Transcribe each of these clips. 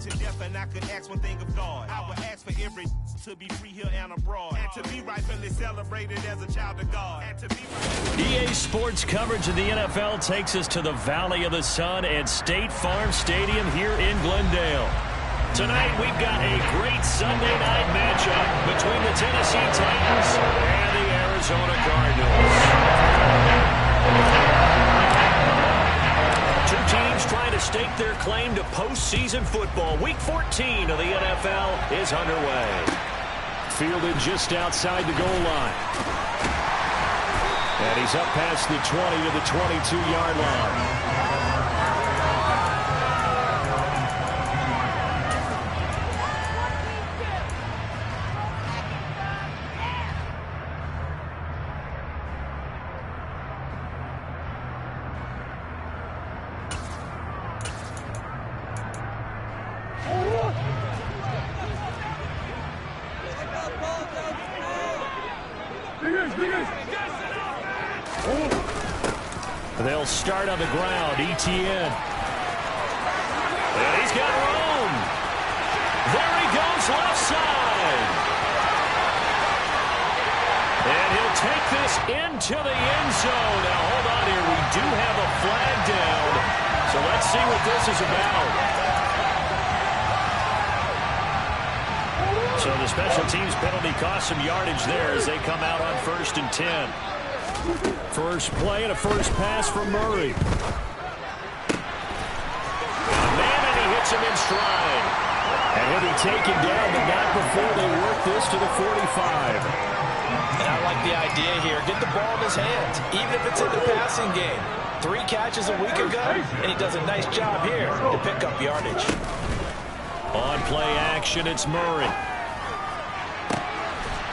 to death, and I could ask one thing of God. I would ask for every to be free here and abroad, and to be rightfully celebrated as a child of God. And to be EA Sports coverage of the NFL takes us to the Valley of the Sun at State Farm Stadium here in Glendale. Tonight we've got a great Sunday night matchup between the Tennessee Titans and the Arizona Cardinals. Two teams trying to stake their claim to postseason football. Week 14 of the NFL is underway. Fielded just outside the goal line. And he's up past the 20 to the 22-yard line. They'll start on the ground. Etienne. And he's got room. There he goes, left side. And he'll take this into the end zone. Now, hold on here. We do have a flag down. So let's see what this is about. So the special teams penalty cost some yardage there as they come out on 1st and 10. First play and a first pass from Murray. Man, and he hits him in stride. And he'll be taken down, but not before they work this to the 45. And I like the idea here. Get the ball in his hands, even if it's in the passing game. 3 catches a week ago, and he does a nice job here to pick up yardage. On play action, it's Murray.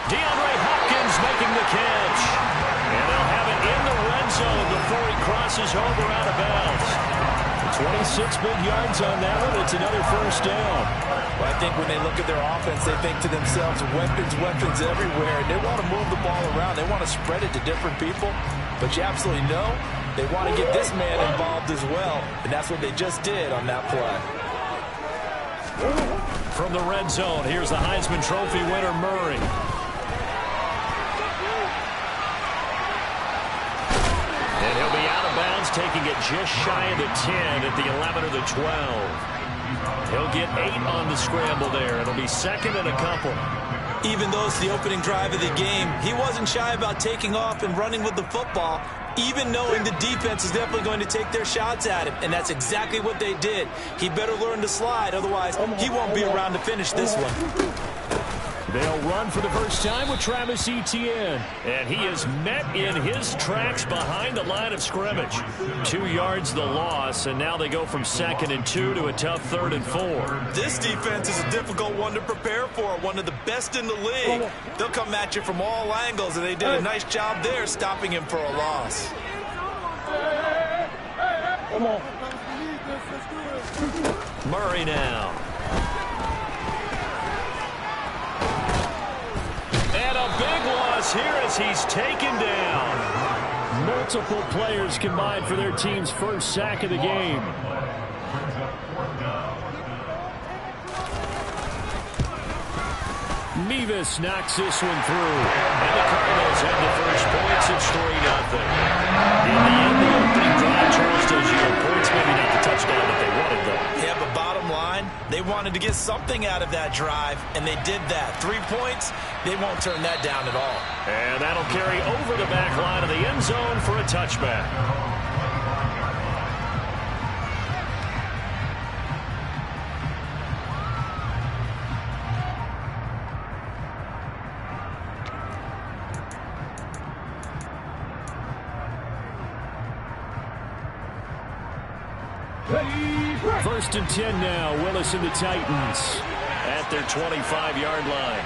DeAndre Hopkins making the catch. And they'll have it in the red zone before he crosses over out of bounds. 26 big yards on that one. It's another first down. Well, I think when they look at their offense, they think to themselves, weapons, weapons everywhere. And they want to move the ball around. They want to spread it to different people. But you absolutely know they want to get this man involved as well. And that's what they just did on that play. From the red zone, here's the Heisman Trophy winner, Murray. And he'll be out of bounds, taking it just shy of the 10 at the 11 or the 12. He'll get 8 on the scramble there. It'll be second and a couple. Even though it's the opening drive of the game, he wasn't shy about taking off and running with the football, even knowing the defense is definitely going to take their shots at him. And that's exactly what they did. He better learn to slide, otherwise he won't be around to finish this one. They'll run for the first time with Travis Etienne. And he is met in his tracks behind the line of scrimmage. 2 yards the loss, and now they go from 2nd and 2 to a tough 3rd and 4. This defense is a difficult one to prepare for, one of the best in the league. They'll come at you from all angles, and they did a nice job there stopping him for a loss. Come on. Murray now. And a big loss here as he's taken down. Multiple players combined for their team's first sack of the game. Mevis knocks this one through. And the Cardinals have the first points. It's 3-0. In the end, the opening drive, Charles does yield points. Maybe not the touchdown that they wanted, though. Yeah, but bottom line, they wanted to get something out of that drive, and they did that. 3 points, they won't turn that down at all. And that'll carry over the back line of the end zone for a touchback. First and 10 now. Willis and the Titans at their 25-yard line.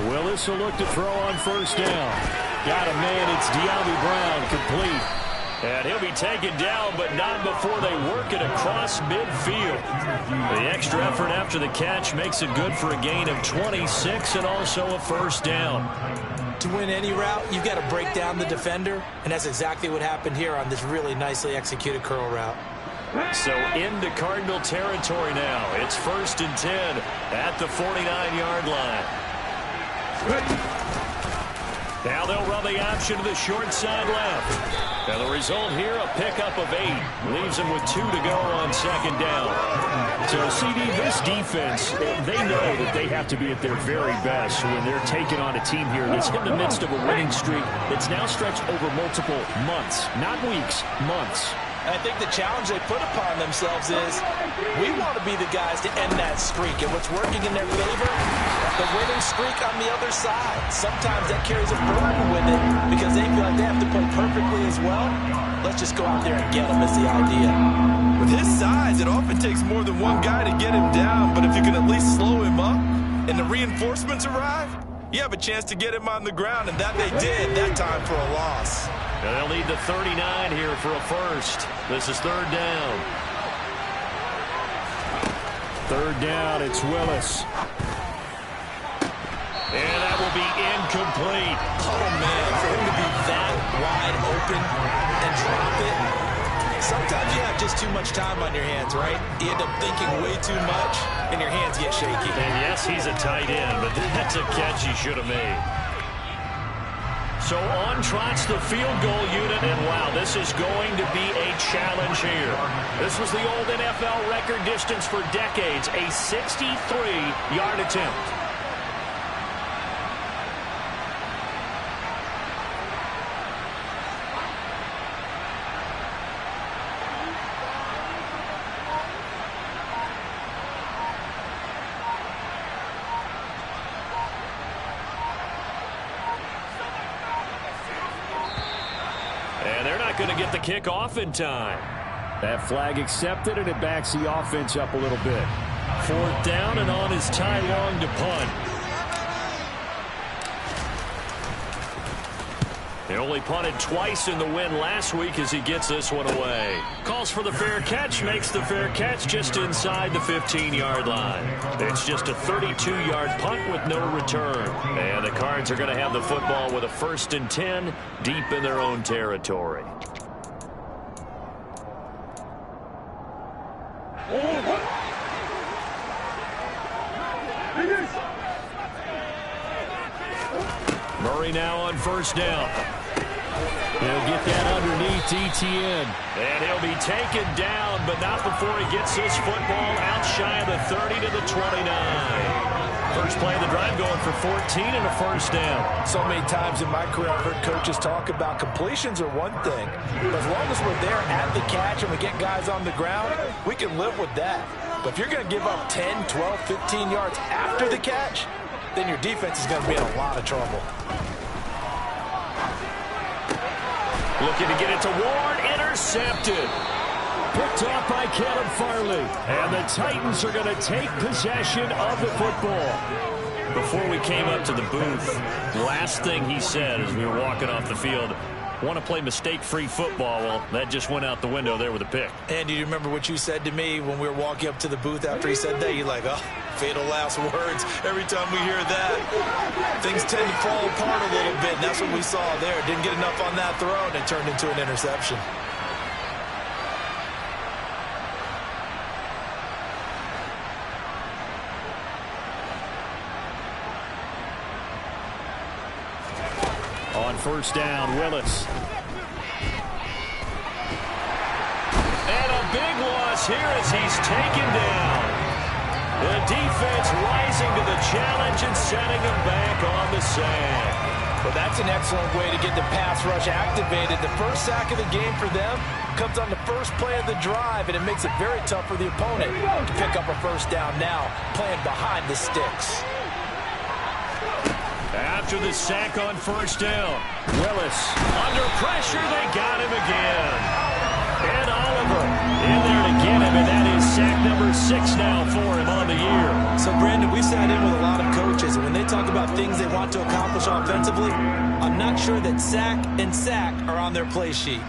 Willis will look to throw on first down. Got a man. It's De'Ami Brown complete. And he'll be taken down, but not before they work it across midfield. The extra effort after the catch makes it good for a gain of 26 and also a first down. To win any route, you've got to break down the defender, and that's exactly what happened here on this really nicely executed curl route. So into Cardinal territory now. It's 1st and 10 at the 49-yard line. Now they'll run the option to the short side left. And the result here, a pickup of 8. Leaves them with 2 to go on 2nd down. So, CD, this defense, they know that they have to be at their very best when they're taking on a team here that's in the midst of a winning streak that's now stretched over multiple months. Not weeks, months. I think the challenge they put upon themselves is we want to be the guys to end that streak. And what's working in their favor, the winning streak on the other side. Sometimes that carries a burden with it because they feel like they have to play perfectly as well. Let's just go out there and get them is the idea. With his size, it often takes more than one guy to get him down. But if you can at least slow him up and the reinforcements arrive, you have a chance to get him on the ground. And that they did that time for a loss. And they'll need the 39 here for a first. This is 3rd down. 3rd down, it's Willis. And that will be incomplete. Oh, man, for him to be that wide open and drop it. Sometimes you have just too much time on your hands, right? You end up thinking way too much, and your hands get shaky. And yes, he's a tight end, but that's a catch he should have made. So on trots the field goal unit, and wow, this is going to be a challenge here. This was the old NFL record distance for decades, a 63-yard attempt. And they're not going to get the kick off in time. That flag accepted, and it backs the offense up a little bit. 4th down, and on is Ty Long to punt. He only punted twice in the win last week as he gets this one away. Calls for the fair catch, makes the fair catch just inside the 15-yard line. It's just a 32-yard punt with no return. And the Cards are going to have the football with a 1st and 10 deep in their own territory. Murray now on 1st down. He'll get that underneath ETN. And he'll be taken down, but not before he gets his football out shy of the 30 to the 29. First play of the drive going for 14 and a 1st down. So many times in my career I've heard coaches talk about completions are one thing. But as long as we're there at the catch and we get guys on the ground, we can live with that. But if you're going to give up 10, 12, 15 yards after the catch, then your defense is going to be in a lot of trouble. Looking to get it to Ward, intercepted. Picked off by Caleb Farley. And the Titans are going to take possession of the football. Before we came up to the booth, the last thing he said as we were walking off the field, want to play mistake-free football. Well, that just went out the window there with a pick. And do you remember what you said to me when we were walking up to the booth after he said that? You're like, oh, fatal last words. Every time we hear that, things tend to fall apart a little bit. And that's what we saw there. Didn't get enough on that throw, and it turned into an interception. On 1st down, Willis. And a big loss here as he's taken down. The defense rising to the challenge and setting him back on the sack. Well, that's an excellent way to get the pass rush activated. The first sack of the game for them comes on the first play of the drive, and it makes it very tough for the opponent to pick up a 1st down now, playing behind the sticks. After the sack on 1st down, Willis under pressure, they got him again. And Oliver in there to get him, and that is sack number 6 now for him on the year. So, Brandon, we sat in with a lot of coaches, and when they talk about things they want to accomplish offensively, I'm not sure that sack and sack are on their play sheet.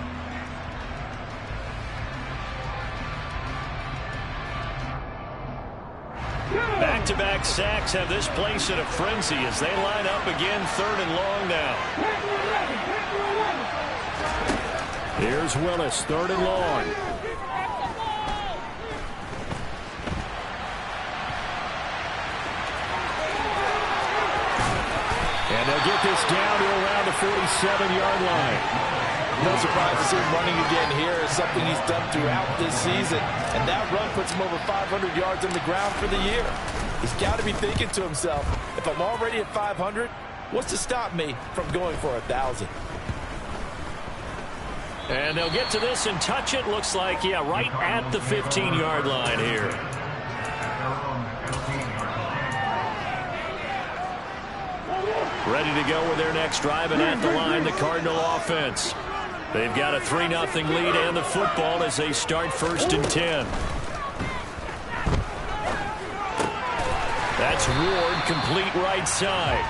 back-to-back sacks have this place in a frenzy as they line up again 3rd and long now. Here's Willis, 3rd and long. And they'll get this down to around the 47-yard line. No surprise to see him running again here. Is something he's done throughout this season. And that run puts him over 500 yards on the ground for the year. He's got to be thinking to himself, if I'm already at 500, what's to stop me from going for 1,000? And they'll get to this and touch it. Looks like, yeah, right at the 15-yard line here. Ready to go with their next drive, and at the line, the Cardinal offense. They've got a 3-0 lead and the football as they start 1st and 10. That's Ward, complete right side.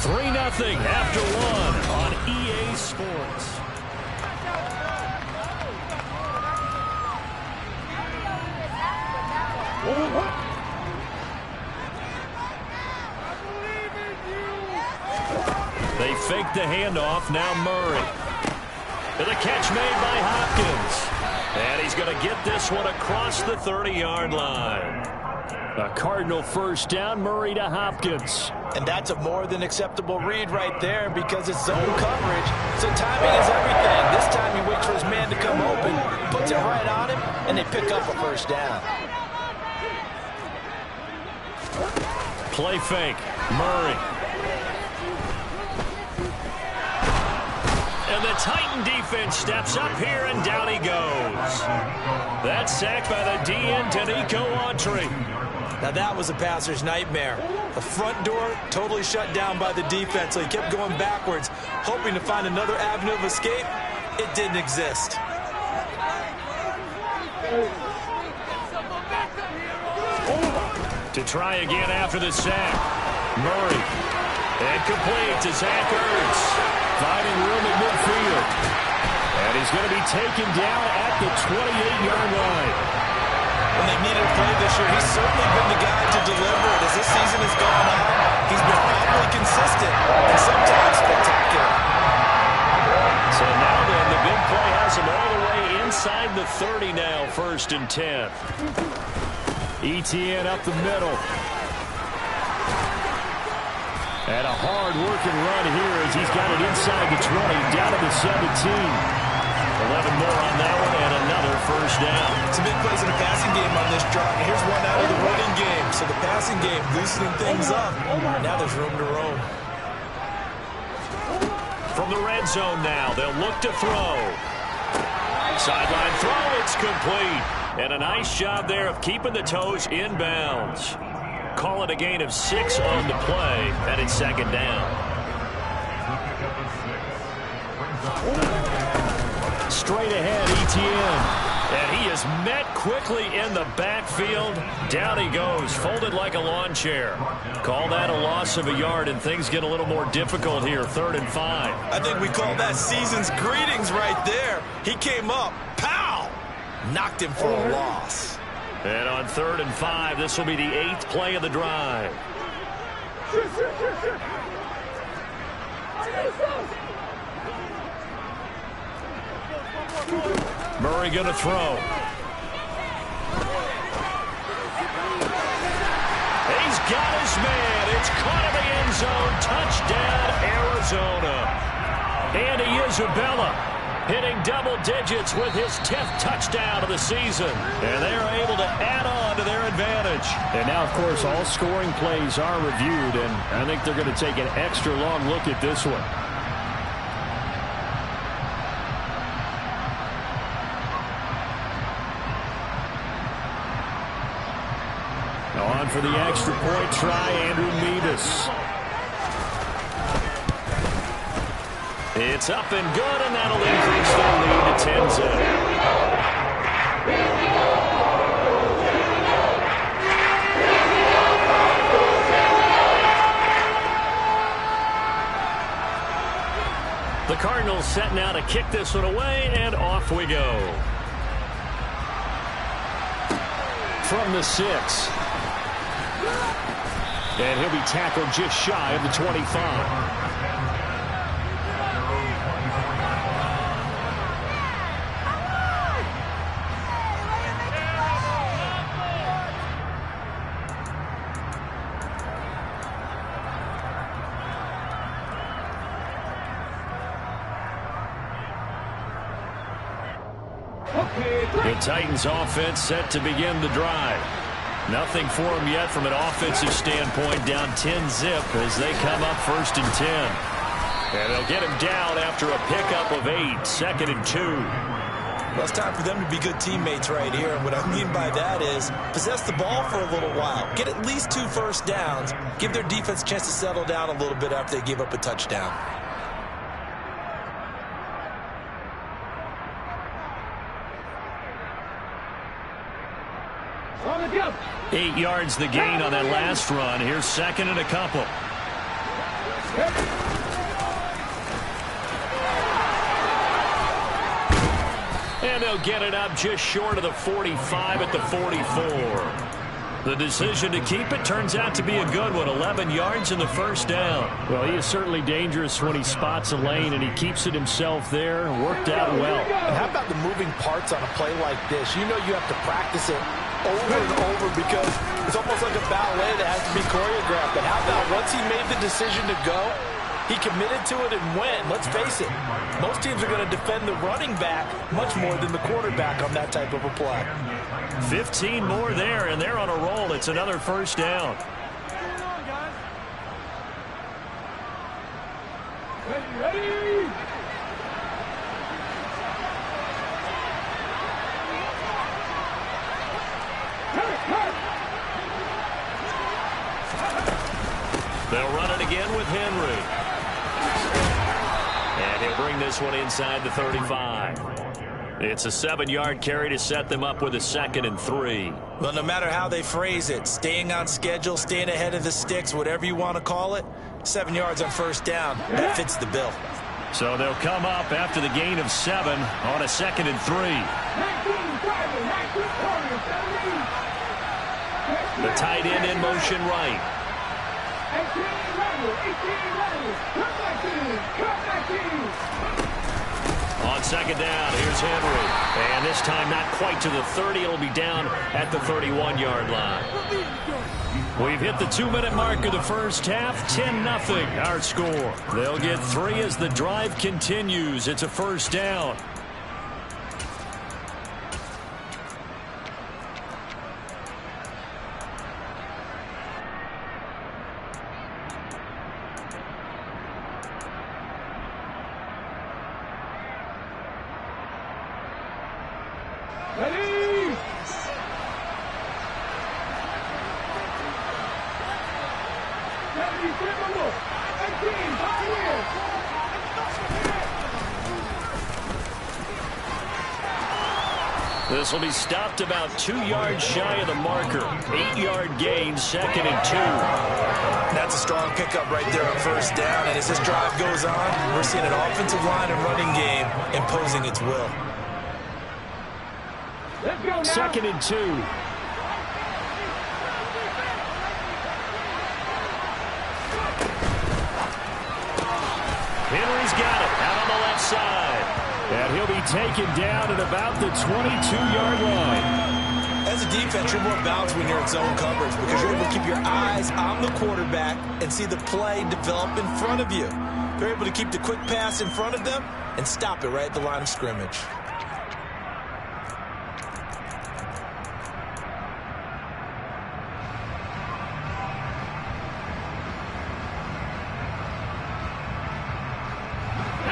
3-0 after 1 on EA Sports. They fake the handoff. Now Murray. And the catch made by Hopkins. And he's going to get this one across the 30-yard line. A Cardinal 1st down. Murray to Hopkins. And that's a more than acceptable read right there because it's zone coverage. So timing is everything. This time he waits for his man to come open, puts it right on him, and they pick up a 1st down. Play fake. Murray. And the Titan defense steps up here, and down he goes. That's sacked by the DN, Danico Autry. Now that was a passer's nightmare. The front door totally shut down by the defense, so he kept going backwards, hoping to find another avenue of escape. It didn't exist. To try again after the sack. Murray. And complete to Zach Ertz. Finding room at midfield. And he's going to be taken down at the 28-yard line. When they needed a play this year, he's certainly been the guy to deliver it. As this season has gone on, he's been oddly consistent and sometimes spectacular. So now then, the big play has him all the way inside the 30 now, 1st and 10. ETN up the middle. And a hard-working run here as he's got it inside the 20, down to the 17. 11 more on that one, and another 1st down. Some big plays in the passing game on this drive. Here's one out of the running game. So the passing game loosening things up. Now there's room to roam. From the red zone now, they'll look to throw. Sideline throw, it's complete. And a nice job there of keeping the toes inbounds. Call it a gain of 6 on the play, and it's 2nd down. Straight ahead, ETN. And he is met quickly in the backfield. Down he goes, folded like a lawn chair. Call that a loss of a yard, and things get a little more difficult here, 3rd and 5. I think we call that season's greetings right there. He came up, pow! Knocked him for a loss. And on 3rd and 5, this will be the 8th play of the drive. Murray going to throw. He's got his man. It's caught in the end zone. Touchdown, Arizona. Andy Isabella hitting double digits with his 10th touchdown of the season. And they are able to add on to their advantage. And now, of course, all scoring plays are reviewed, and I think they're going to take an extra long look at this one. On for the extra point try, Andrew Mevis. It's up and good, and that'll increase their lead to 10-0. The Cardinals set now to kick this one away, and off we go. From the 6. And he'll be tackled just shy of the 25. The Titans offense set to begin the drive. Nothing for them yet from an offensive standpoint, down 10-zip as they come up 1st and 10. And they'll get him down after a pickup of 8, 2nd and 2. Well, it's time for them to be good teammates right here. And what I mean by that is possess the ball for a little while. Get at least 2 first downs. Give their defense a chance to settle down a little bit after they give up a touchdown. 8 yards the gain on that last run. Here's 2nd and a couple. And they'll get it up just short of the 45 at the 44. The decision to keep it turns out to be a good one. 11 yards in the first down. Well, he is certainly dangerous when he spots a lane, and he keeps it himself there. Worked out well. And how about the moving parts on a play like this? You know you have to practice it over and over because it's almost like a ballet that has to be choreographed. But how about once he made the decision to go, he committed to it and went. Let's face it, most teams are going to defend the running back much more than the quarterback on that type of a play. 15 more there, and they're on a roll. It's another first down. Ready? They'll run it again with Henry. And he'll bring this one inside the 35. It's a 7-yard carry to set them up with a 2nd and 3. Well, no matter how they phrase it, staying on schedule, staying ahead of the sticks, whatever you want to call it, 7 yards on first down, that fits the bill. So they'll come up after the gain of 7 on a 2nd and 3. The tight end in motion right. On 2nd down, here's Henry. And this time not quite to the 30. It'll be down at the 31-yard line. We've hit the 2-minute mark of the first half. 10-0 our score. They'll get 3 as the drive continues. It's a first down. This will be stopped about 2 yards shy of the marker. 8-yard gain, 2nd and 2. That's a strong pickup right there on first down. And as this drive goes on, we're seeing an offensive line and running game imposing its will. 2nd and 2. Henry's got it out on the left side. And he'll be taken down at about the 22-yard line. As a defense, you're more balanced when you're in zone coverage because you're able to keep your eyes on the quarterback and see the play develop in front of you. You're able to keep the quick pass in front of them and stop it right at the line of scrimmage.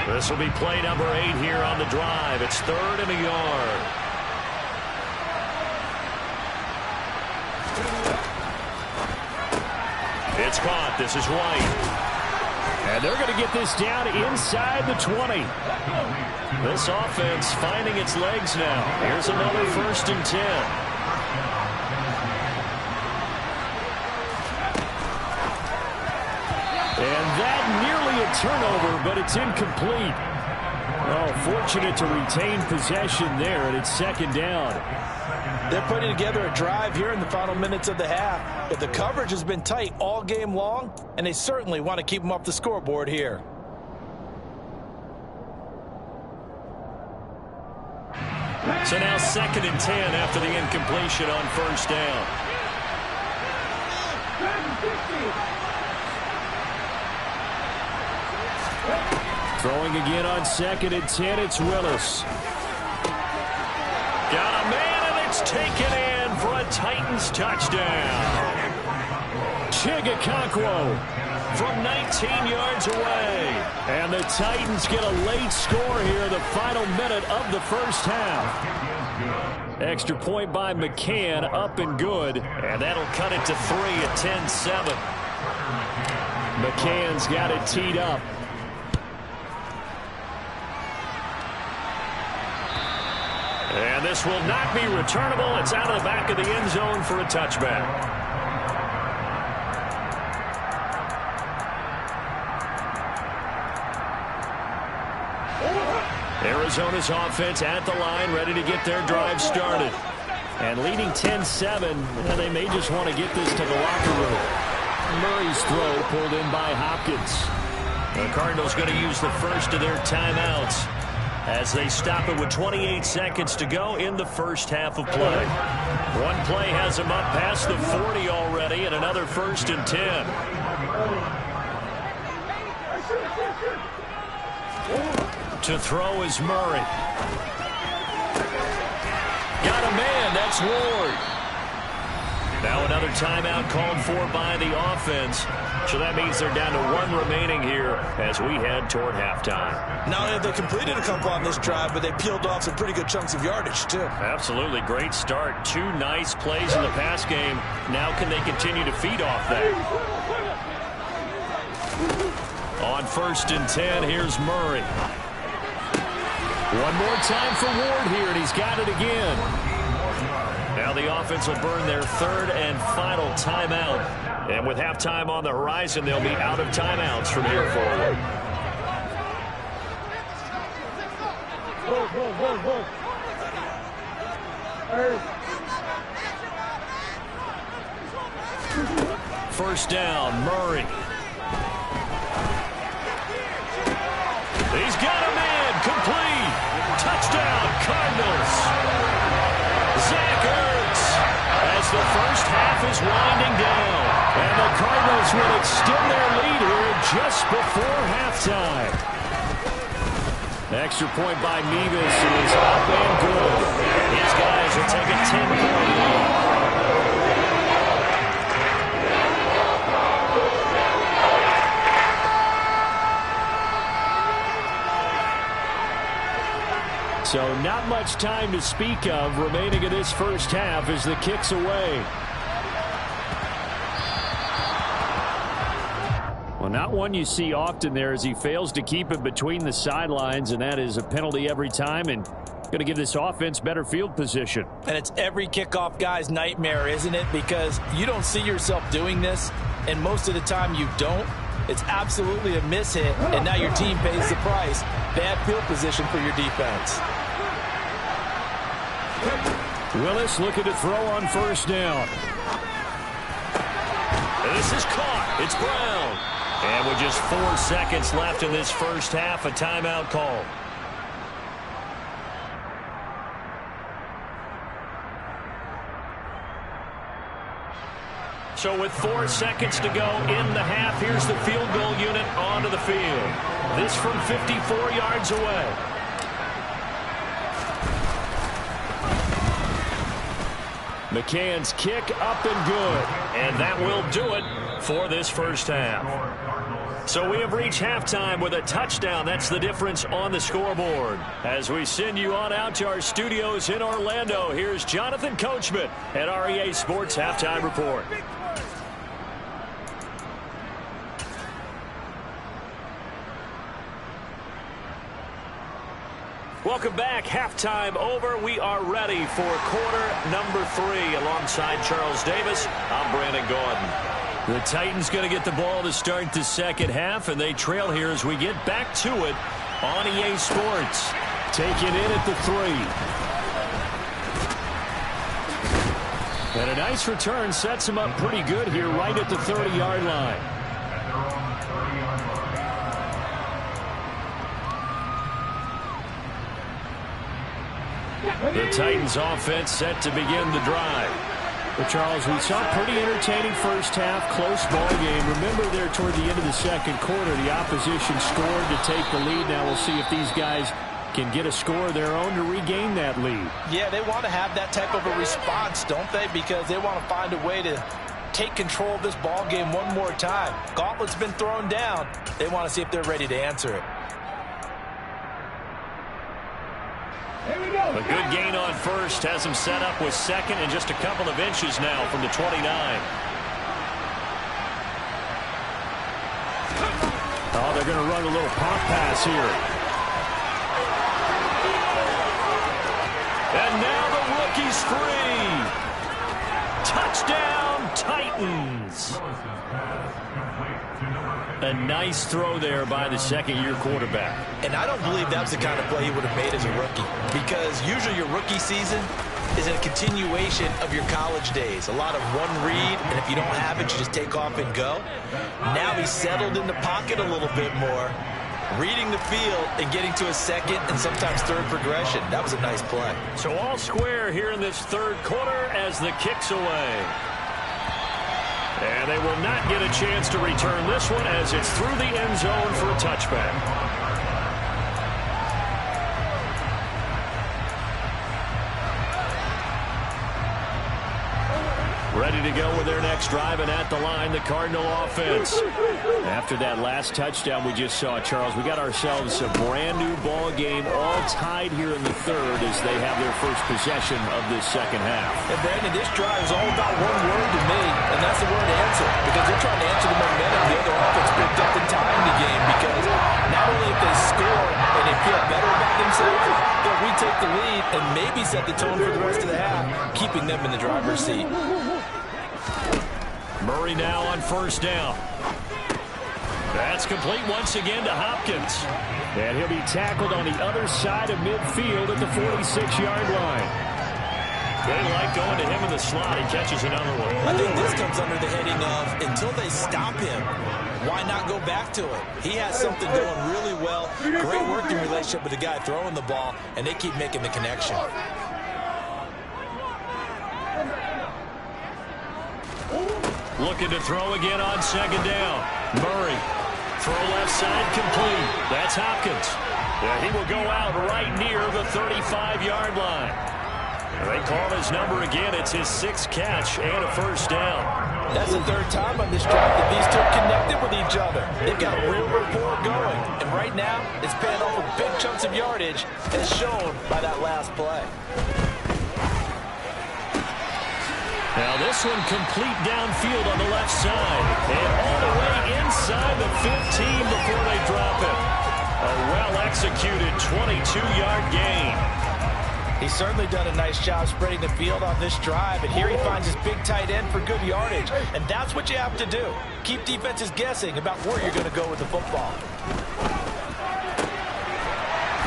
This will be play number 8 here on the drive. It's 3rd and a yard. It's caught. This is White. And they're going to get this down inside the 20. This offense finding its legs now. Here's another 1st and 10. And that nearly a turnover, but it's incomplete. Oh, fortunate to retain possession there, and it's 2nd down. They're putting together a drive here in the final minutes of the half. But the coverage has been tight all game long, and they certainly want to keep them off the scoreboard here. So now 2nd and 10 after the incompletion on first down. Throwing again on 2nd and 10, it's Willis. Got a man, and it's taken in for a Titans touchdown. Chigakonkwo from 19 yards away. And the Titans get a late score here in the final minute of the first half. Extra point by McCann, up and good. And that'll cut it to 3 at 10-7. McCann's got it teed up. And this will not be returnable. It's out of the back of the end zone for a touchback. Arizona's offense at the line, ready to get their drive started. And leading 10-7, and they may just want to get this to the locker room. Murray's throw pulled in by Hopkins. The Cardinals going to use the first of their timeouts as they stop it with 28 seconds to go in the first half of play. One play has them up past the 40 already, and another 1st and 10. To throw is Murray. Got a man, that's Ward. Now another timeout called for by the offense. So that means they're down to 1 remaining here as we head toward halftime. Not only have they completed a couple on this drive, but they peeled off some pretty good chunks of yardage, too. Absolutely. Great start. 2 nice plays in the pass game. Now can they continue to feed off that? On 1st and 10, here's Murray. One more time for Ward here, and he's got it again. Now the offense will burn their 3rd and final timeout. And with halftime on the horizon, they'll be out of timeouts from here forward. First down, Murray. He's got a man, complete. Touchdown, Cardinals. Zach Ertz as the first half is winding down. And the Cardinals will extend their lead here just before halftime. Extra point by Mevis is up and good. These guys will take a 10-point lead. So not much time to speak of remaining in this first half as the kick's away. Well, not one you see often there as he fails to keep it between the sidelines, and that is a penalty every time and going to give this offense better field position. And it's every kickoff guy's nightmare, isn't it? Because you don't see yourself doing this, and most of the time you don't. It's absolutely a mishit, and now your team pays the price. Bad field position for your defense. Willis looking to throw on first down. This is caught. It's Brown. And with just 4 seconds left in this first half, a timeout call. So with 4 seconds to go in the half, here's the field goal unit onto the field. This from 54 yards away. McCann's kick up and good. And that will do it for this first half. So we have reached halftime with a touchdown. That's the difference on the scoreboard. As we send you on out to our studios in Orlando, here's Jonathan Coachman at REA Sports Halftime Report. Welcome back. Halftime over. We are ready for quarter number 3. Alongside Charles Davis, I'm Brandon Gordon. The Titans going to get the ball to start the second half, and they trail here as we get back to it on EA Sports. Taken in at the 3. And a nice return sets him up pretty good here right at the 30-yard line. The Titans offense set to begin the drive. But Charles, we saw a pretty entertaining first half, close ball game. Remember there toward the end of the second quarter, the opposition scored to take the lead. Now we'll see if these guys can get a score of their own to regain that lead. Yeah, they want to have that type of a response, don't they? Because they want to find a way to take control of this ball game one more time. Gauntlet's been thrown down. They want to see if they're ready to answer it. A good gain on first has him set up with second and just a couple of inches now from the 29. Oh, they're going to run a little pop pass here. And now the rookie's free. Touchdown, Titans. A nice throw there by the second-year quarterback. And I don't believe that was the kind of play he would have made as a rookie, because usually your rookie season is a continuation of your college days. A lot of one read, and if you don't have it, you just take off and go. Now he's settled in the pocket a little bit more, reading the field and getting to a second and sometimes third progression. That was a nice play. So all square here in this third quarter as the kick's away. And they will not get a chance to return this one as it's through the end zone for a touchback. Ready to go with their next drive, and at the line, the Cardinal offense. After that last touchdown we just saw, Charles, we got ourselves a brand-new ball game, all tied here in the third as they have their first possession of this second half. And, Brandon, this drive is all about one word to me, and that's the word answer, because they're trying to answer the momentum the other offense picked up in tying the game, because not only if they score and they feel better about themselves, they'll retake the lead and maybe set the tone for the rest of the half, keeping them in the driver's seat. Murray now on first down. That's complete once again to Hopkins. And he'll be tackled on the other side of midfield at the 46-yard line. They like going to him in the slot. He catches another one. I think this comes under the heading of, until they stop him, why not go back to it? He has something going really well. Great working relationship with the guy throwing the ball, and they keep making the connection. Looking to throw again on second down. Murray. Throw left side complete. That's Hopkins. Yeah, he will go out right near the 35-yard line. They call his number again. It's his sixth catch and a first down. That's the third time on this drive that these two connected with each other. They've got a real rapport going. And right now, it's paying off with big chunks of yardage, as shown by that last play. Now this one complete downfield on the left side. And all the way inside the 15 before they drop it. A well-executed 22-yard gain. He's certainly done a nice job spreading the field on this drive. And here he finds his big tight end for good yardage. And that's what you have to do. Keep defenses guessing about where you're going to go with the football.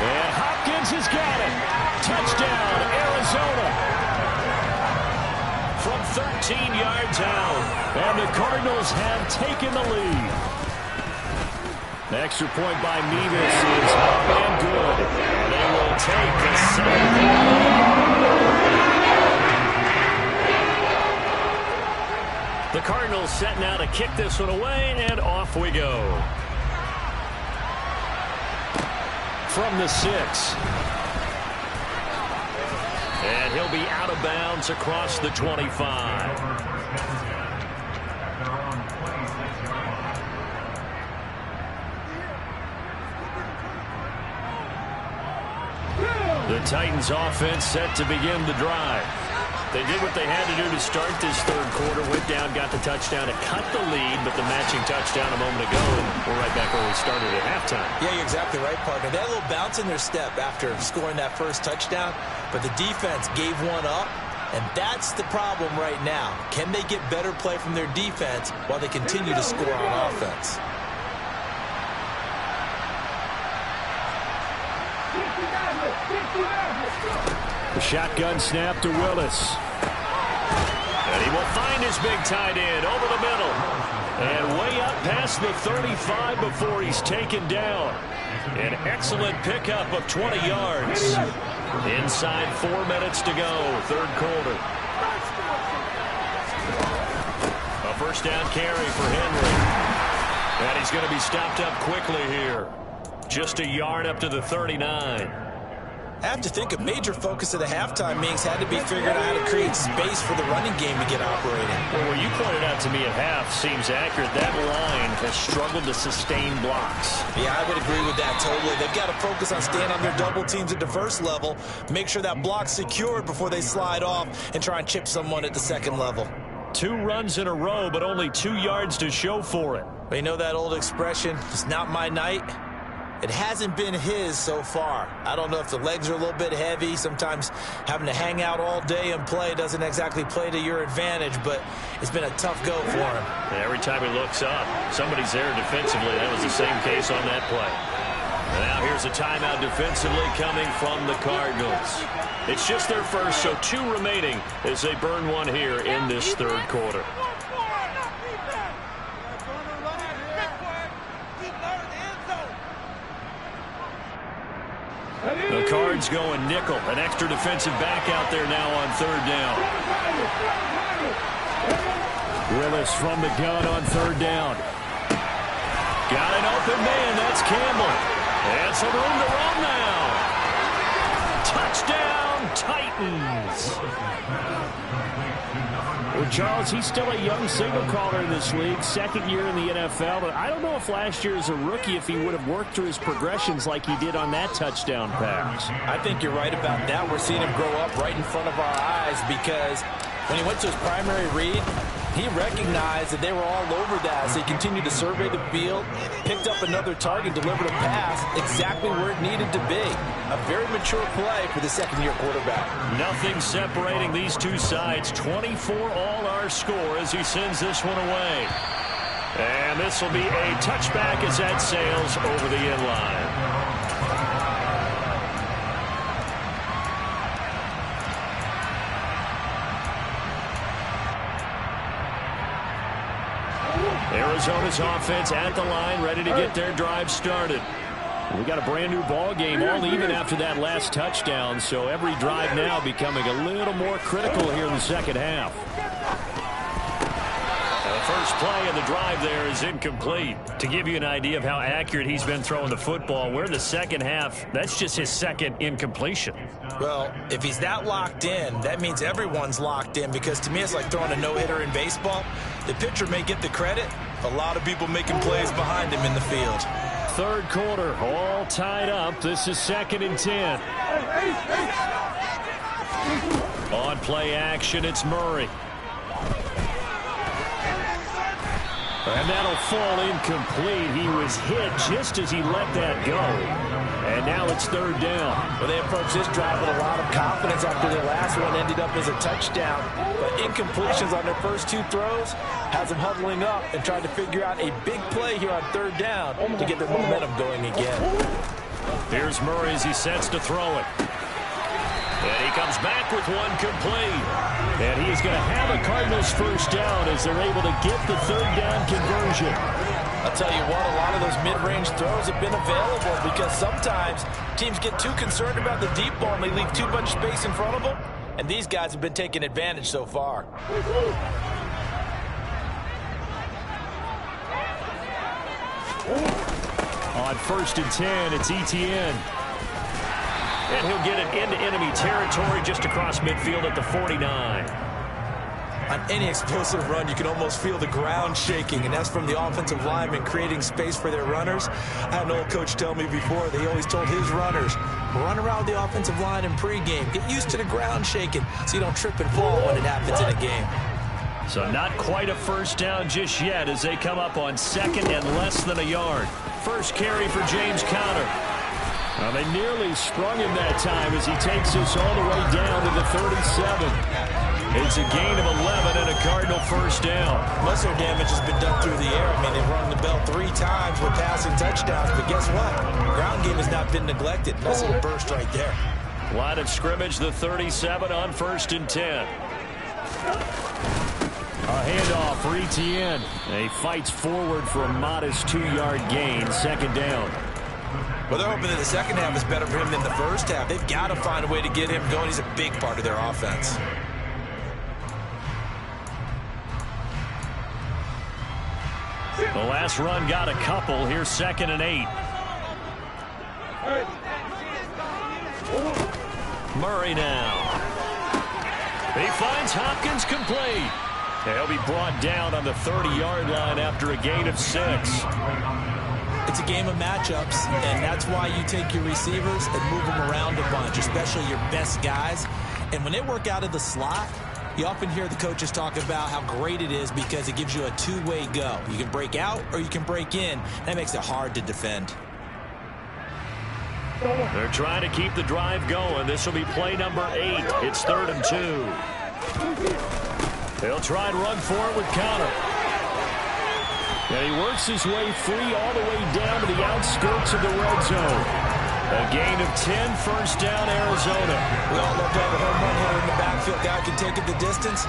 And Hopkins has got it. Touchdown, Arizona. From 13 yards out. And the Cardinals have taken the lead. The extra point by Mevis is up and good. And they will take the second. The Cardinals set now to kick this one away, and off we go. From the 6. And he'll be out of bounds across the 25. The Titans offense set to begin the drive. They did what they had to do to start this third quarter. Went down, got the touchdown to cut the lead, but the matching touchdown a moment ago, and we're right back where we started at halftime. Yeah, you're exactly right, partner. They had a little bounce in their step after scoring that first touchdown, but the defense gave one up, and that's the problem right now. Can they get better play from their defense while they continue to score on offense? The shotgun snap to Willis. And he will find his big tight end over the middle. And way up past the 35 before he's taken down. An excellent pickup of 20 yards. Inside 4 minutes to go, third quarter. A first down carry for Henry. And he's going to be stopped up quickly here. Just a yard up to the 39. I have to think a major focus of the halftime meetings had to be figuring out how to create space for the running game to get operating. Well, what you pointed out to me at half seems accurate. That line has struggled to sustain blocks. Yeah, I would agree with that totally. They've got to focus on staying on their double teams at the first level, make sure that block's secured before they slide off and try and chip someone at the second level. 2 runs in a row, but only 2 yards to show for it. You know that old expression, it's not my night? It hasn't been his so far. I don't know if the legs are a little bit heavy. Sometimes having to hang out all day and play doesn't exactly play to your advantage, but it's been a tough go for him. And every time he looks up, somebody's there defensively. That was the same case on that play. And now here's a timeout defensively coming from the Cardinals. It's just their first, so 2 remaining as they burn one here in this third quarter. The Cards going nickel. An extra defensive back out there now on third down. Willis from the gun on third down. Got an open man. That's Campbell. And some room to run now. Touchdown, Titans. Well, Charles, he's still a young signal caller in this league, second year in the NFL, but I don't know if last year as a rookie if he would have worked through his progressions like he did on that touchdown pass. I think you're right about that. We're seeing him grow up right in front of our eyes because when he went to his primary read, he recognized that they were all over that, so he continued to survey the field, picked up another target, delivered a pass exactly where it needed to be. A very mature play for the second-year quarterback. Nothing separating these two sides. 24 all our score as he sends this one away. And this will be a touchback as that sails over the end line. Arizona's offense at the line, ready to get their drive started. We got a brand new ball game, all even after that last touchdown, so every drive now becoming a little more critical here in the second half. The first play of the drive there is incomplete. To give you an idea of how accurate he's been throwing the football, we're in the second half. That's just his second incompletion. Well, if he's that locked in, that means everyone's locked in, because to me it's like throwing a no-hitter in baseball. The pitcher may get the credit, a lot of people making plays behind him in the field. Third quarter, all tied up. This is 2nd and 10. On play action, it's Murray. And that'll fall incomplete. He was hit just as he let that go. And now it's third down. Well, they approach this drive with a lot of confidence after their last one ended up as a touchdown. But incompletions on their first 2 throws has them huddling up and trying to figure out a big play here on third down to get their momentum going again. Here's Murray as he sets to throw it. And he comes back with one complete. And he is going to have a Cardinals first down as they're able to get the third down conversion. I'll tell you what, a lot of those mid-range throws have been available because sometimes teams get too concerned about the deep ball and they leave too much space in front of them. And these guys have been taking advantage so far. On 1st and 10, it's Etienne. And he'll get it into enemy territory just across midfield at the 49. On any explosive run, you can almost feel the ground shaking, and that's from the offensive linemen creating space for their runners. I had an old coach tell me before, they always told his runners, run around the offensive line in pregame. Get used to the ground shaking so you don't trip and fall when it happens in a game. So not quite a first down just yet as they come up on 2nd and less than a yard. First carry for James Conner. Well, they nearly sprung him that time as he takes us all the way down to the 37. It's a gain of 11 and a Cardinal first down. Muscle damage has been done through the air. I mean, they've rung the bell 3 times with passing touchdowns, but guess what? Ground game has not been neglected. Nice little burst right there. Line of scrimmage, the 37 on 1st and 10. A handoff for Etienne. He fights forward for a modest 2-yard gain, 2nd down. Well, they're hoping that the second half is better for him than the first half. They've got to find a way to get him going. He's a big part of their offense. The last run got a couple. Here's 2nd and 8. Murray now. He finds Hopkins complete. He'll be brought down on the 30-yard line after a gain of 6. It's a game of matchups, and that's why you take your receivers and move them around a bunch, especially your best guys. And when they work out of the slot, you often hear the coaches talk about how great it is because it gives you a two-way go. You can break out or you can break in. That makes it hard to defend. They're trying to keep the drive going. This will be play number 8. It's 3rd and 2. They'll try and run for it with Connor. And he works his way free all the way down to the outskirts of the red zone. A gain of 10, 1st down, Arizona. We all love to have a home run hitter in the backfield. Guy can take it the distance.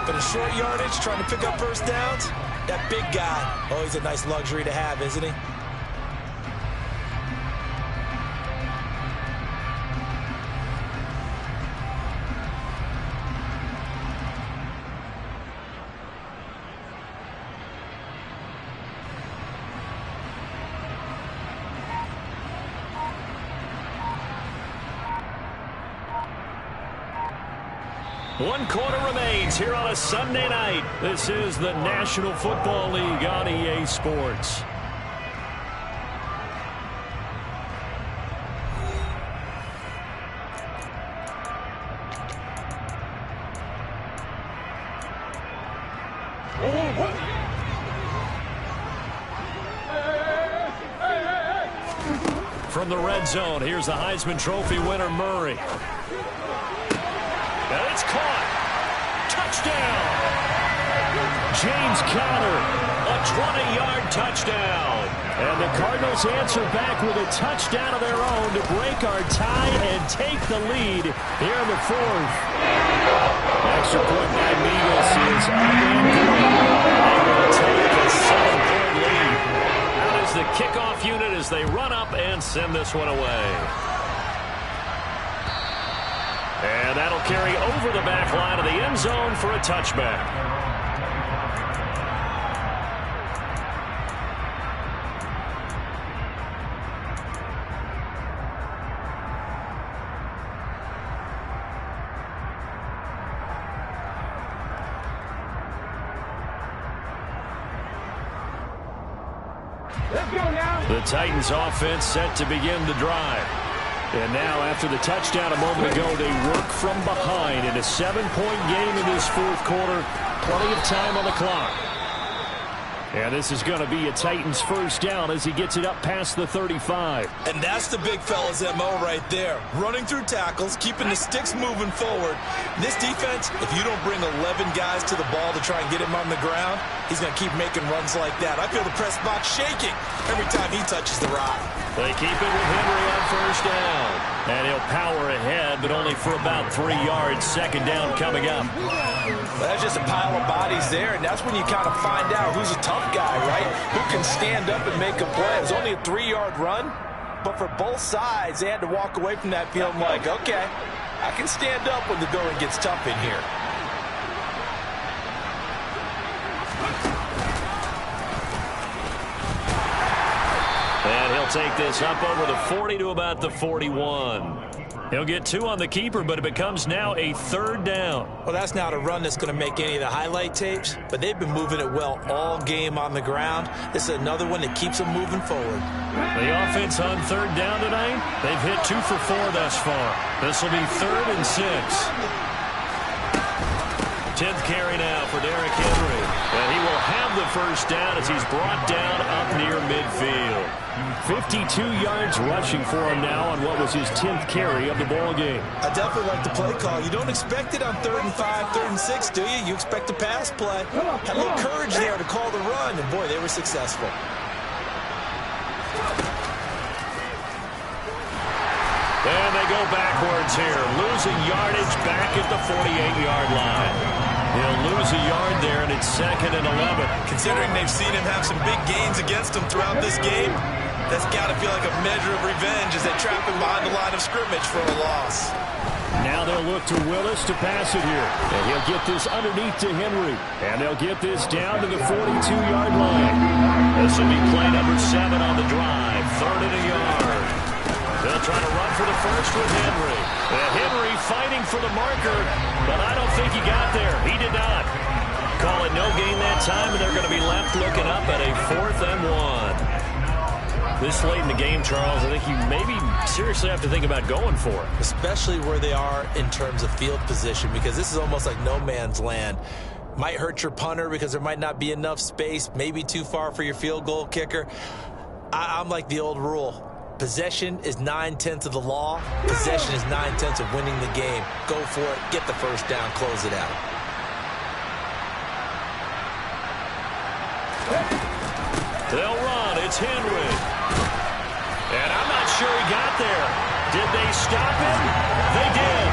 But a short yardage, trying to pick up first downs, that big guy, always a nice luxury to have, isn't he? One quarter remains here on a Sunday night. This is the National Football League on EA Sports. From the red zone, here's the Heisman Trophy winner, Murray. And it's caught. Touchdown. James Conner, a 20-yard touchdown. And the Cardinals answer back with a touchdown of their own to break our tie and take the lead here in the 4th. Extra point by Migos is up and good. They will take a 7-point lead. Out is the kickoff unit as they run up and send this one away. And that'll carry over the back line of the end zone for a touchback. Let's go now. The Titans offense set to begin the drive. And now, after the touchdown a moment ago, they work from behind in a 7-point game in this 4th quarter. Plenty of time on the clock. And this is going to be a Titans first down as he gets it up past the 35. And that's the big fella's MO right there. Running through tackles, keeping the sticks moving forward. This defense, if you don't bring 11 guys to the ball to try and get him on the ground, he's going to keep making runs like that. I feel the press box shaking every time he touches the rock. They keep it with Henry on first down. And he'll power ahead, but only for about 3 yards. 2nd down coming up. That's just a pile of bodies there, and that's when you kind of find out who's a tough guy, right? Who can stand up and make a play. It was only a 3-yard run, but for both sides, they had to walk away from that feeling like, okay, I can stand up when the going gets tough in here. And he'll take this up over the 40 to about the 41. He'll get 2 on the keeper, but it becomes now a 3rd down. Well, that's not a run that's going to make any of the highlight tapes, but they've been moving it well all game on the ground. This is another one that keeps them moving forward. The offense on 3rd down tonight, they've hit 2 for 4 thus far. This will be 3rd and 6. 10th carry now for Derrick Henry. And he will have the first down as he's brought down up near midfield. 52 yards rushing for him now on what was his 10th carry of the ball game. I definitely like the play call. You don't expect it on 3rd and 5, 3rd and 6, do you? You expect a pass play. Had a little courage there to call the run, and boy, they were successful. And they go backwards here, losing yardage back at the 48-yard line. He'll lose a yard there, and it's 2nd and 11. Considering they've seen him have some big gains against them throughout this game, that's got to feel like a measure of revenge as they trap him behind the line of scrimmage for a loss. Now they'll look to Willis to pass it here. And he'll get this underneath to Henry. And they'll get this down to the 42-yard line. This will be play number 7 on the drive. 3rd and a yard. They'll try to run for the first with Henry. Henry fighting for the marker, but I don't think he got there. He did not. Call it no gain that time, and they're going to be left looking up at a 4th and 1. This late in the game, Charles, I think you maybe seriously have to think about going for it. Especially where they are in terms of field position, because this is almost like no man's land. Might hurt your punter because there might not be enough space, maybe too far for your field goal kicker. I'm like the old rule. Possession is 9/10 of the law. Possession is 9/10 of winning the game. Go for it. Get the first down. Close it out. They'll run. It's Henry. And I'm not sure he got there. Did they stop him? They did.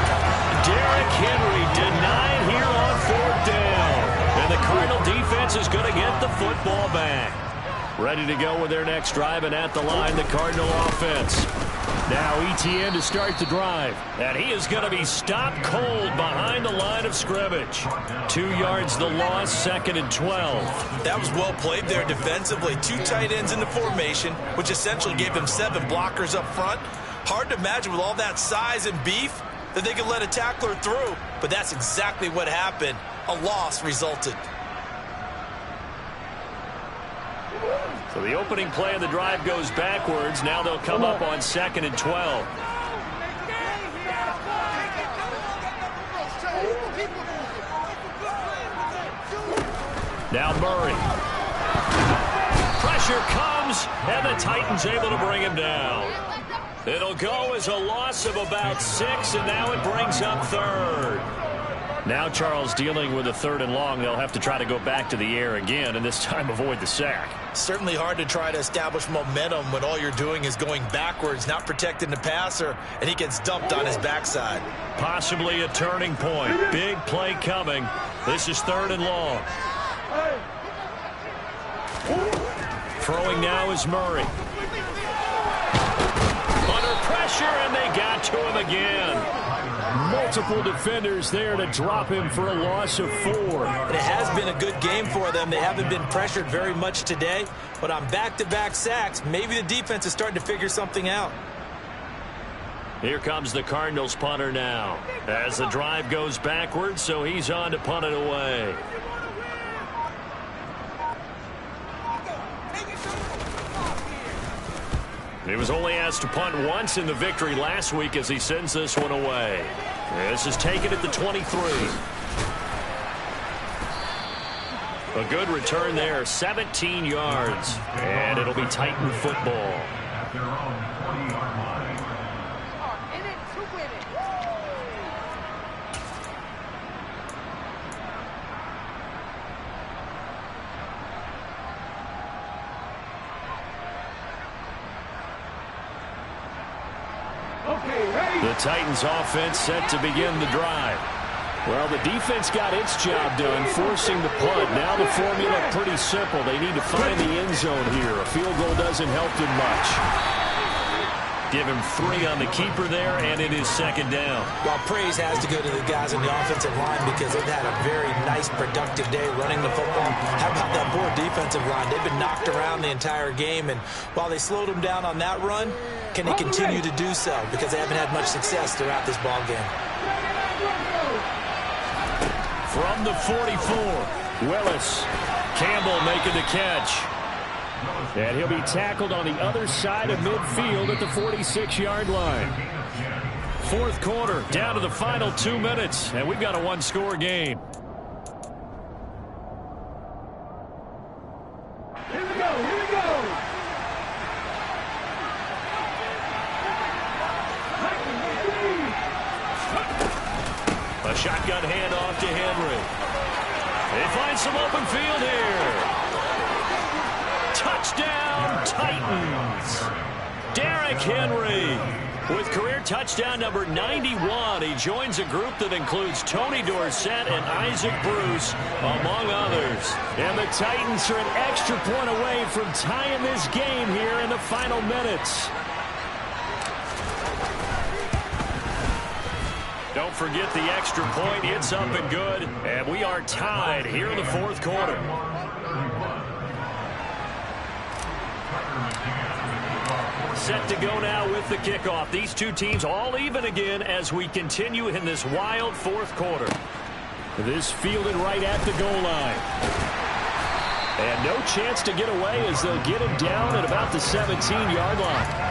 Derrick Henry denied here on 4th down. And the Cardinal defense is going to get the football back. Ready to go with their next drive, and at the line, the Cardinal offense. Now ETN to start the drive. And he is going to be stopped cold behind the line of scrimmage. 2 yards the loss, 2nd and 12. That was well played there defensively. 2 tight ends in the formation, which essentially gave them 7 blockers up front. Hard to imagine with all that size and beef that they could let a tackler through. But that's exactly what happened. A loss resulted. So the opening play of the drive goes backwards. Now they'll come up on 2nd and 12. Now Murray. Pressure comes, and the Titans able to bring him down. It'll go as a loss of about 6, and now it brings up 3rd. Now Charles dealing with a 3rd and long. They'll have to try to go back to the air again, and this time avoid the sack. Certainly hard to try to establish momentum when all you're doing is going backwards, not protecting the passer, and he gets dumped on his backside. Possibly a turning point. Big play coming. This is 3rd and long. Throwing now is Murray. Under pressure, and they got to him again. Multiple defenders there to drop him for a loss of 4. And it has been a good game for them. They haven't been pressured very much today, but on back-to-back sacks, maybe the defense is starting to figure something out. Here comes the Cardinals punter now. As the drive goes backwards, so he's on to punt it away. He was only asked to punt once in the victory last week as he sends this one away. This is taken at the 23. A good return there, 17 yards. And it'll be Titan football. The Titans offense set to begin the drive. Well, the defense got its job done, forcing the punt. Now the formula pretty simple. They need to find the end zone here. A field goal doesn't help them much. Give him 3 on the keeper there, and it is 2nd down. Well, praise has to go to the guys on the offensive line because they've had a very nice, productive day running the football. How about that poor defensive line? They've been knocked around the entire game, and while they slowed them down on that run, can they continue to do so? Because they haven't had much success throughout this ball game. From the 44, Willis. Campbell making the catch. And he'll be tackled on the other side of midfield at the 46-yard line. 4th quarter, down to the final 2 minutes, and we've got a 1-score game. Here we go, here we go. A shotgun handoff to Henry. They find some open field here. Touchdown, Titans. Derrick Henry. With career touchdown number 91, he joins a group that includes Tony Dorsett and Isaac Bruce, among others. And the Titans are an extra point away from tying this game here in the final minutes. Don't forget the extra point. It's up and good. And we are tied here in the fourth quarter. Set to go now with the kickoff. These two teams all even again as we continue in this wild fourth quarter. This fielded right at the goal line. And no chance to get away as they'll get him down at about the 17-yard line.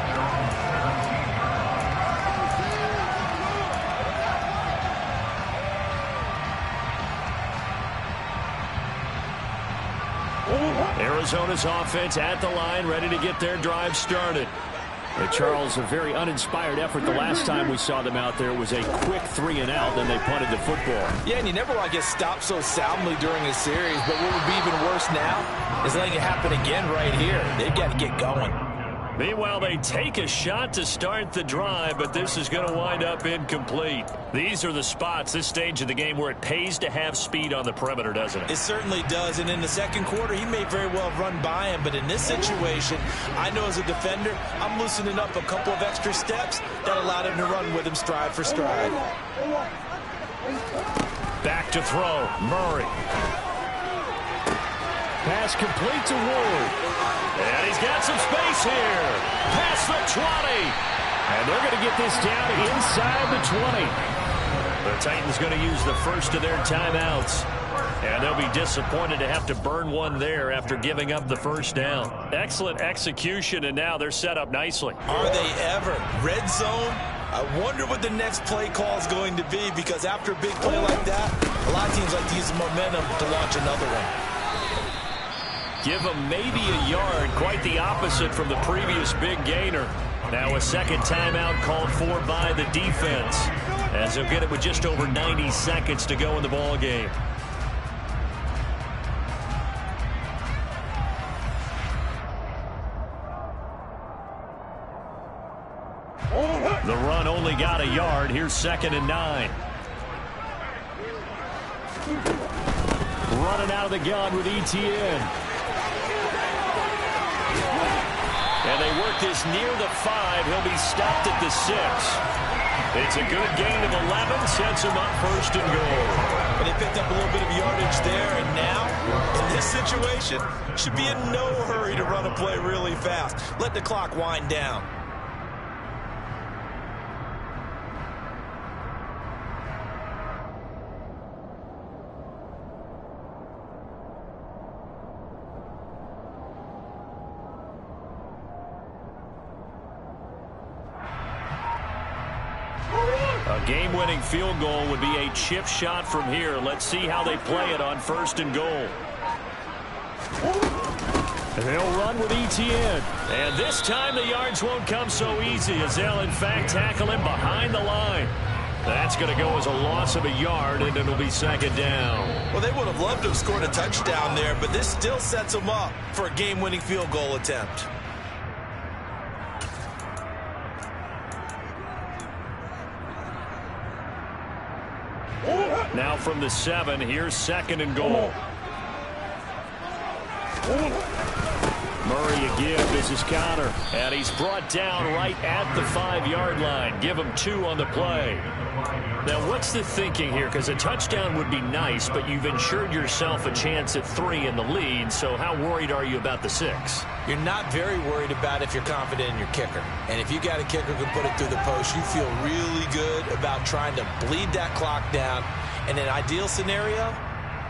Arizona's offense at the line, ready to get their drive started. And Charles, a very uninspired effort the last time we saw them out there. It was a quick 3-and-out, then they punted the football. Yeah, and you never want to get stopped so soundly during a series, but what would be even worse now is letting it happen again right here. They've got to get going. Meanwhile, they take a shot to start the drive, but this is going to wind up incomplete. These are the spots, this stage of the game, where it pays to have speed on the perimeter, doesn't it? It certainly does, and in the second quarter, he may very well run by him, but in this situation, I know as a defender, I'm loosening up a couple of extra steps that allowed him to run with him stride for stride. Back to throw, Murray. Pass complete to Ward. And he's got some space here. Past the 20. And they're going to get this down inside the 20. The Titans going to use the first of their timeouts. And they'll be disappointed to have to burn one there after giving up the first down. Excellent execution, and now they're set up nicely. Are they ever? Red zone? I wonder what the next play call is going to be, because after a big play like that, a lot of teams like to use the momentum to launch another one. Give them maybe a yard, quite the opposite from the previous big gainer. Now a second timeout called for by the defense, as they'll get it with just over 90 seconds to go in the ball game. The run only got a yard. Here's 2nd and 9. Running out of the gun with Etienne. And they work this near the 5. He'll be stopped at the 6. It's a good gain of 11. Sets him up 1st and goal. And they picked up a little bit of yardage there. And now, in this situation, should be in no hurry to run a play really fast. Let the clock wind down. A game-winning field goal would be a chip shot from here. Let's see how they play it on 1st and goal. They'll run with Etienne. And this time the yards won't come so easy, as they'll in fact tackle him behind the line. That's going to go as a loss of a yard, and it'll be 2nd down. Well, they would have loved to have scored a touchdown there, but this still sets them up for a game-winning field goal attempt. Now from the 7, here's 2nd and goal. Murray again. This is counter. And he's brought down right at the 5-yard line. Give him 2 on the play. Now, what's the thinking here? Because a touchdown would be nice, but you've ensured yourself a chance at 3 in the lead. So how worried are you about the 6? You're not very worried about if you're confident in your kicker. And if you got a kicker who can put it through the post, you feel really good about trying to bleed that clock down. In an ideal scenario,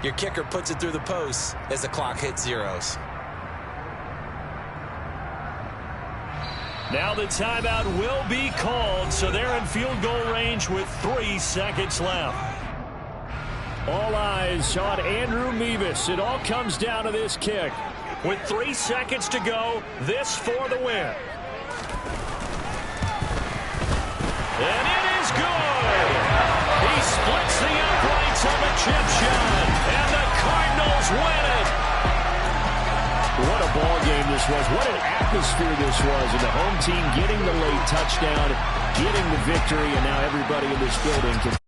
your kicker puts it through the post as the clock hits zeros. Now the timeout will be called, so they're in field goal range with 3 seconds left. All eyes on Andrew Mevis. It all comes down to this kick. With 3 seconds to go, this for the win. And it is good! He splits the uprights on the chip shot, and the Cardinals win it! What a ball game this was. What an atmosphere this was. And the home team getting the late touchdown getting the victory, and now everybody in this building can